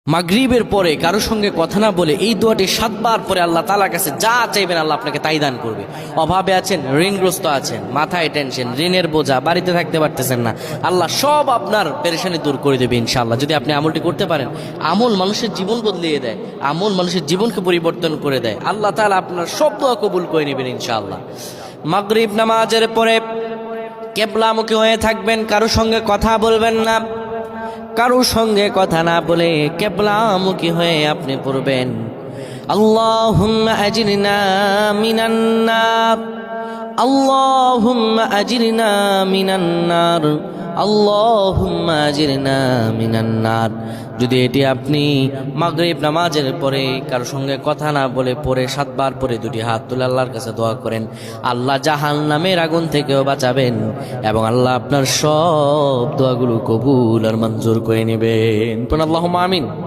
মাগরিবের পরে কারো সঙ্গে কথা না বলে এই দোয়াটি 7 বার পরে আল্লাহ তাআলার কাছে যা চাইবেন আল্লাহ আপনাকে তাই দান করবে। অভাবে আছেন, ঋণগ্রস্ত আছেন, মাথায় টেনশন, ঋণের বোঝা, বাড়িতে থাকতে পারতেছেন না, আল্লাহ সব আপনার পেরেশানি দূর করে দেবে ইনশাআল্লাহ। যদি আপনি আমলটি করতে পারেন, আমল মানুষের জীবন বদলিয়ে দেয়, আমল মানুষের জীবনকে পরিবর্তন করে দেয়। আল্লাহ তাআলা আপনার সব দোয়া কবুল করে নেবেন ইনশাআল্লাহ। মাগরিব নামাজের পরে কিবলামুখী হয়ে থাকবেন, কারো সঙ্গে কথা বলবেন না, কারো সঙ্গে কথা না বলে কিবলামুখী হয়ে আপনি পড়বেন আল্লাহুম্মা আজরিনা মিনান নার, আল্লাহুম্মা আজরিনা মিনান নার, আল্লাহুম্মা আজরিনা মিনান নার। যদি এটি আপনি মাগরিব নামাজের পরে কারো সঙ্গে কথা না বলে পড়ে 7 বার পরে দুটি হাত তুলে আল্লাহর কাছে দোয়া করেন, আল্লাহ জাহান্নামের আগুন থেকেও বাঁচাবেন এবং আল্লাহ আপনার সব দোয়াগুলো কবুল আর মঞ্জুর করে নেবেন। আল্লাহুম্মা আমিন।